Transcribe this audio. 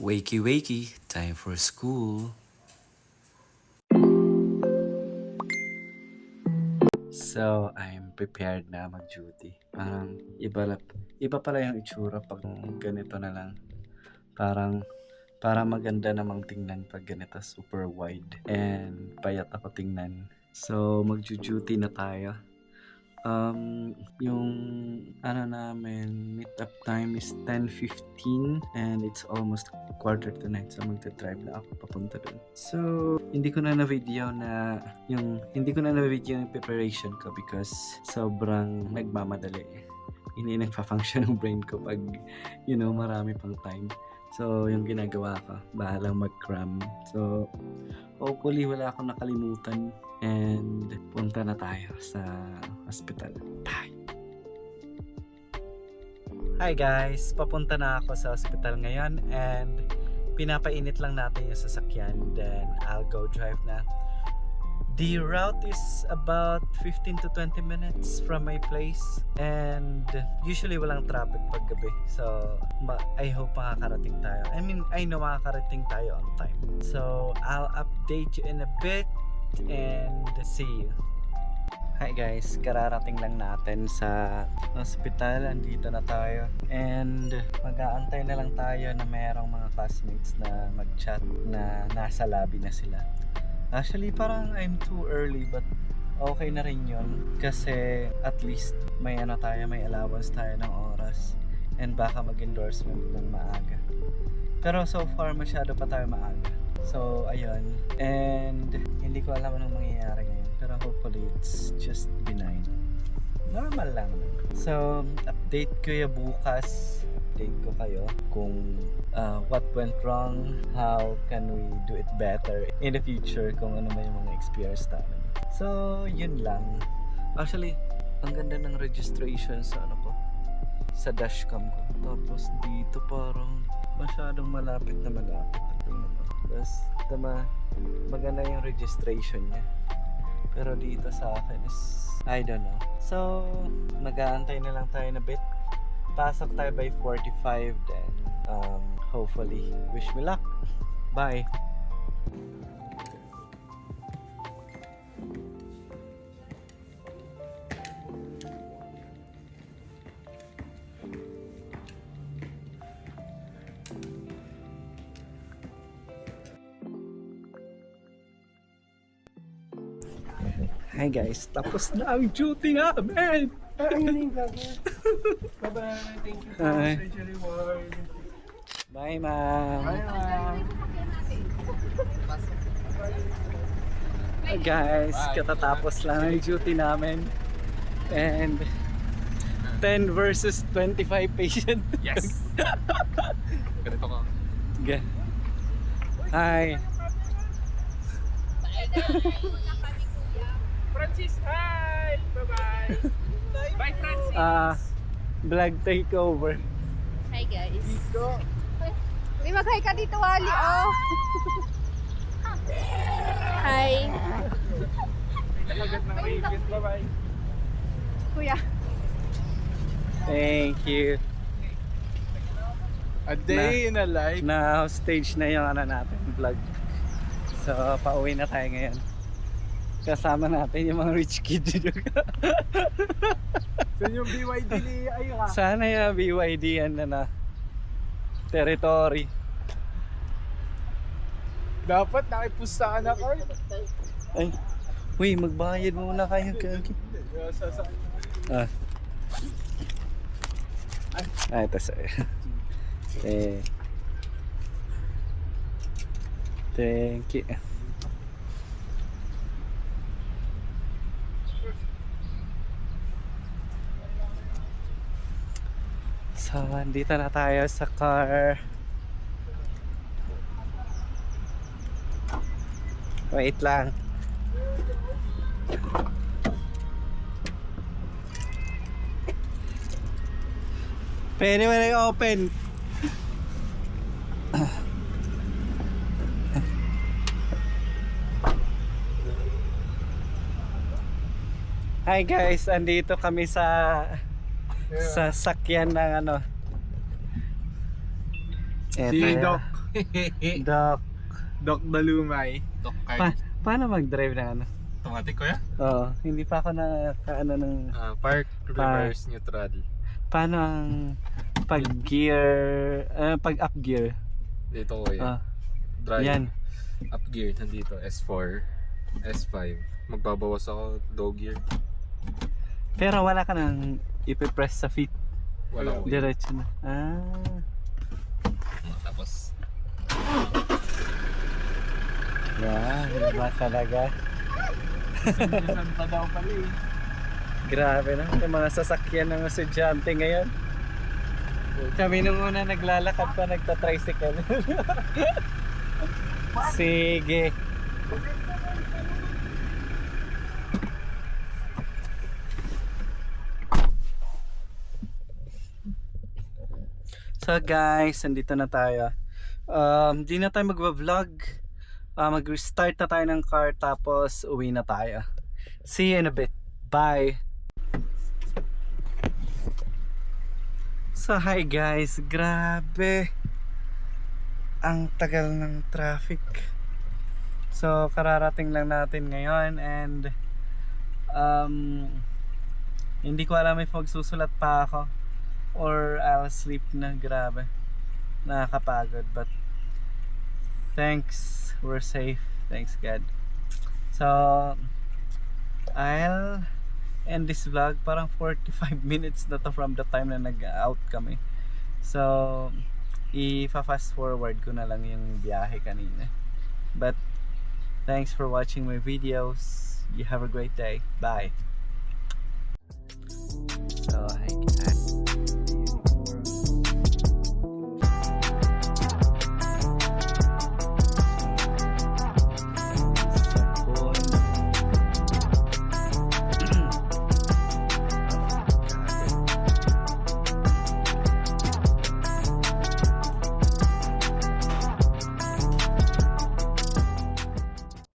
Wakey wakey, time for school. So, I'm prepared na mag-duty. Parang iba pala yung itsura pag ganito na lang. Parang maganda namang tingnan pag ganito, super wide. And payat ako tingnan. So, mag-duty na tayo. Yung namin, meet up time is 10:15 and it's almost 8:45 so magta-drive na ako papunta dun. So, hindi ko na na-video yung preparation ko because sobrang nagmamadali. Hindi nagpa-function yung brain ko pag, marami pang time. So, yung ginagawa ko, bahalang mag-cram. So, hopefully wala akong nakalimutan and punta na tayo sa hospital. Bye! Hi guys! Papunta na ako sa hospital ngayon and pinapainit lang natin yung sasakyan, then I'll go drive na. The route is about 15 to 20 minutes from my place and usually walang traffic pag gabi. So, I hope makakarating tayo. I know makakarating tayo on time. So, I'll update you in a bit and see you. Hi guys, kararating lang natin sa hospital. Andito na tayo and mag-aantay na lang tayo na mayroong mga classmates na mag-chat na nasa lobby na sila. Actually, parang I'm too early but okay na rin yun kasi at least may allowance tayo ng oras and baka mag-endorsement ng maaga. Pero so far, masyado pa tayo maaga. So, ayun. And hindi ko alam anong mangyayari ngayon pero hopefully it's just benign. Normal lang. So, update ko yung bukas. Update ko kayo kung what went wrong, how can we do it better in the future, kung ano may mga experience namin. So, yun lang. Actually, ang ganda ng registration sa sa dashcam ko. Tapos dito parang masyadong malapit na malapit. Basta maganda yung registration niya. Pero dito sa akin is, I don't know. So, mag-aantay na lang tayo na bit. Pasok tayo by 45 then hopefully wish me luck. Bye. Hi guys, tapos na ang duty namin. Bye-bye. Thank you for Hi. the reward. Bye ma'am. Bye, ma'am. Hi guys, Bye. katatapos lang ang duty namin. And 10 versus 25 patient. Yes. Ganito ka. Hi. Francis, hi! Bye-bye. Bye, Francis. Vlog takeover. Hi guys. Go. May mag-hi ka dito, Wally. Oh. Hi. Nakagat ng rabies. Bye-bye. Kuya. Thank you. A day in a life. Na stage na yung natin, vlog. So, pauwi na tayo ngayon. Kasama natin yung mga rich kid dito. Saan yung BYD ni Ayra? Sana yung BYD yan na territory. Dapat nakipustahan ako. Ay, uy, magbayad muna kayo. Ito sa'yo. Thank you. So, andito na tayo sa car. Wait lang. Pwede mo na open. Hi guys, andito kami sa sakyan ng Eto Si yan. Doc. Doc. Doc Dalumay. Doc Pa- card. paano mag-drive ng ano? Automatic ko ya? Oo, hindi pa ako nakaano ng... Park, reverse, neutral. Paano ang pag-gear, pag-up gear? Dito ko Ah, Drive. yan. Up gear, nandito. S4, S5. Magbabawas ako, low gear. Pero wala ka nang ipipress sa feet. Wala ko. Diretso na. Ah. Tapos, Wow, iba talaga. Minsan pa daw pala eh. Grabe na, yung mga sasakyan ng estudyante ngayon. Kami nung una naglalakad pa, nagta-tricycle. Sige. So guys, nandito na tayo. Di na tayo magva-vlog. Mag-restart na tayo ng car tapos uwi na tayo. See you in a bit. Bye. So hi guys, grabe. Ang tagal ng traffic. So kararating lang natin ngayon and hindi ko alam if magsusulat pa ako or I'll sleep na. Grabe, nakakapagod, but thanks, we're safe, thanks God. So I'll end this vlog. Parang 45 minutes na to from the time na nag-out kami. So i-fast forward ko na lang yung biyahe kanina. But thanks for watching my videos. You have a great day. Bye. So